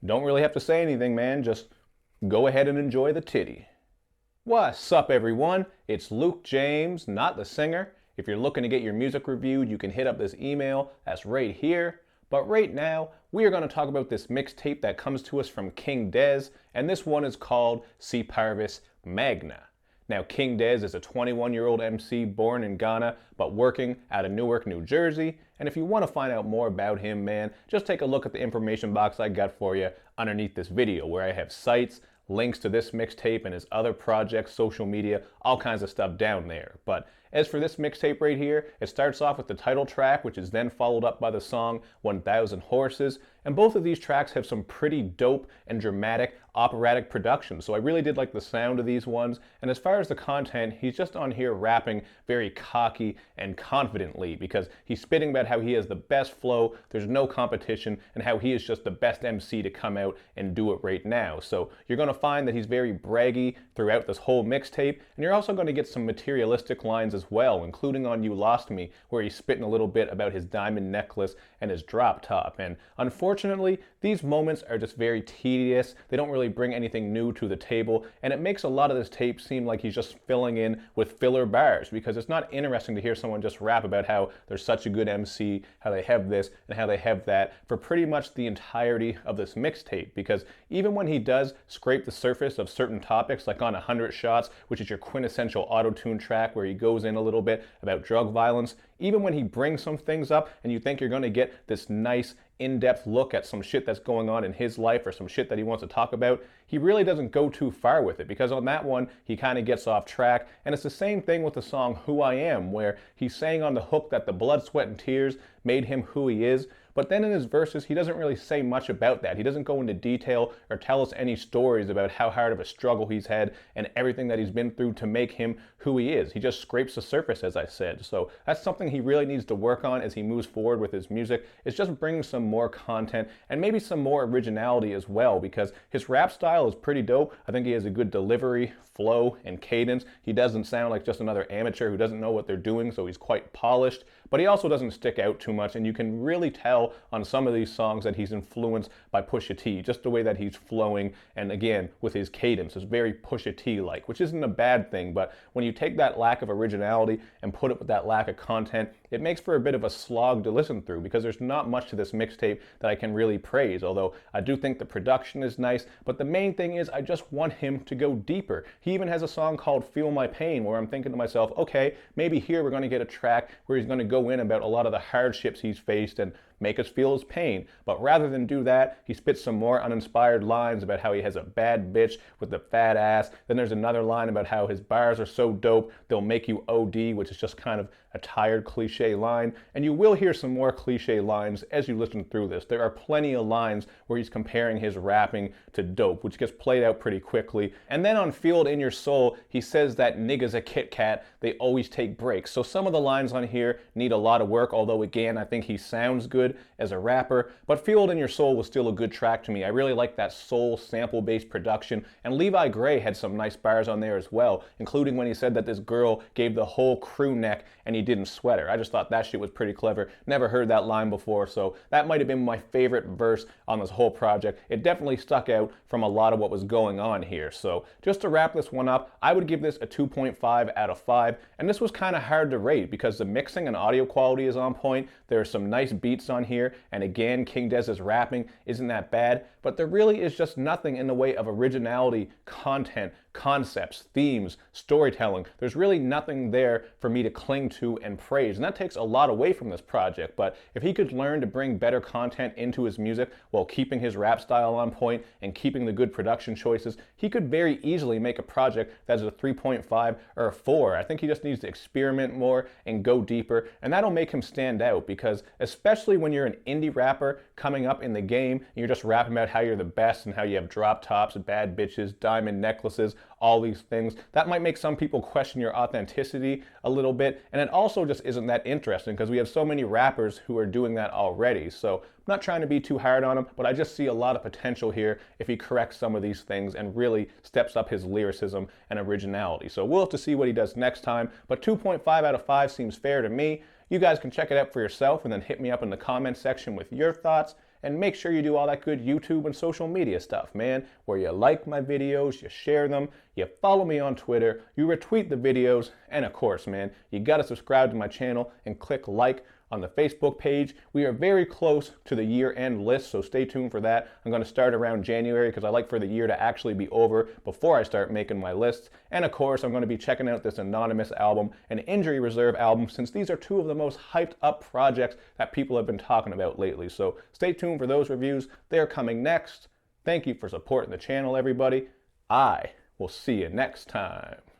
Don't really have to say anything, man. Just go ahead and enjoy the titty. What's up, everyone? It's Luke James, not the singer. If you're looking to get your music reviewed, you can hit up this email that's right here. But right now, we are going to talk about this mixtape that comes to us from King Des, and this one is called Parvis Magna. Now, King Des is a 21-year-old MC born in Ghana, but working out of Newark, New Jersey. And if you want to find out more about him, man, just take a look at the information box I got for you underneath this video, where I have sites, links to this mixtape and his other projects, social media, all kinds of stuff down there. But as for this mixtape right here, it starts off with the title track, which is then followed up by the song 1000 Horses. And both of these tracks have some pretty dope and dramatic operatic production. So I really did like the sound of these ones. And as far as the content, he's just on here rapping very cocky and confidently, because he's spitting about how he has the best flow, there's no competition, and how he is just the best MC to come out and do it right now. So you're going to find that he's very braggy throughout this whole mixtape, and you're also going to get some materialistic lines as well, including on You Lost Me, where he's spitting a little bit about his diamond necklace and his drop top. And unfortunately, these moments are just very tedious. They don't really bring anything new to the table, and it makes a lot of this tape seem like he's just filling in with filler bars, because it's not interesting to hear someone just rap about how they're such a good MC, how they have this and how they have that for pretty much the entirety of this mixtape. Because even when he does scrape the surface of certain topics, like on 100 Shots, which is your quintessential auto-tune track where he goes in a little bit about drug violence, even when he brings some things up and you think you're going to get this nice in-depth look at some shit that's going on in his life or some shit that he wants to talk about, he really doesn't go too far with it, because on that one he kind of gets off track. And it's the same thing with the song Who I Am, where he's saying on the hook that the blood, sweat, and tears made him who he is. But then in his verses, he doesn't really say much about that. He doesn't go into detail or tell us any stories about how hard of a struggle he's had and everything that he's been through to make him who he is. He just scrapes the surface, as I said. So that's something he really needs to work on as he moves forward with his music, is just bringing some more content and maybe some more originality as well, because his rap style is pretty dope. I think he has a good delivery, flow, and cadence. He doesn't sound like just another amateur who doesn't know what they're doing, so he's quite polished. But he also doesn't stick out too much, and you can really tell on some of these songs that he's influenced by Pusha T, just the way that he's flowing, and again, with his cadence, is very Pusha T-like, which isn't a bad thing, but when you take that lack of originality and put it with that lack of content, it makes for a bit of a slog to listen through, because there's not much to this mixtape that I can really praise, although I do think the production is nice. But the main thing is I just want him to go deeper. He even has a song called Feel My Pain, where I'm thinking to myself, okay, maybe here we're going to get a track where he's going to go in about a lot of the hardships he's faced and make us feel his pain. But rather than do that, he spits some more uninspired lines about how he has a bad bitch with the fat ass. Then there's another line about how his bars are so dope they'll make you OD, which is just kind of a tired cliche line. And you will hear some more cliche lines as you listen through this. There are plenty of lines where he's comparing his rapping to dope, which gets played out pretty quickly. And then on Feel It In Your Soul, he says that niggas a Kit Kat, they always take breaks. So some of the lines on here need a lot of work, although again, I think he sounds good as a rapper. But Feel It In Your Soul was still a good track to me. I really like that soul sample-based production, and Levi Gray had some nice bars on there as well, including when he said that this girl gave the whole crew neck and he didn't sweat her. I just thought that shit was pretty clever. Never heard that line before, so that might have been my favorite verse on this whole project. It definitely stuck out from a lot of what was going on here. So just to wrap this one up, I would give this a 2.5 out of 5, and this was kind of hard to rate because the mixing and audio quality is on point. There are some nice beats on here, and again, King Des's rapping isn't that bad, but there really is just nothing in the way of originality, content, concepts, themes, storytelling. There's really nothing there for me to cling to and praise, and that takes a lot away from this project. But if he could learn to bring better content into his music while keeping his rap style on point and keeping the good production choices, he could very easily make a project that's a 3.5 or a 4. I think he just needs to experiment more and go deeper, and that'll make him stand out, because especially when you're an indie rapper coming up in the game and you're just rapping about how you're the best and how you have drop tops, bad bitches, diamond necklaces, all these things, that might make some people question your authenticity a little bit, and it also just isn't that interesting because we have so many rappers who are doing that already. So I'm not trying to be too hard on him, but I just see a lot of potential here if he corrects some of these things and really steps up his lyricism and originality. So we'll have to see what he does next time, but 2.5 out of 5 seems fair to me. You guys can check it out for yourself and then hit me up in the comment section with your thoughts. And make sure you do all that good YouTube and social media stuff, man, where you like my videos, you share them, you follow me on Twitter, you retweet the videos, and of course, man, you gotta subscribe to my channel and click like on the Facebook page. We are very close to the year-end list, so stay tuned for that. I'm going to start around January because I like for the year to actually be over before I start making my lists. And of course, I'm going to be checking out this Anonymous album and Injury Reserve album, since these are two of the most hyped up projects that people have been talking about lately. So stay tuned for those reviews. They're coming next. Thank you for supporting the channel, everybody. I will see you next time.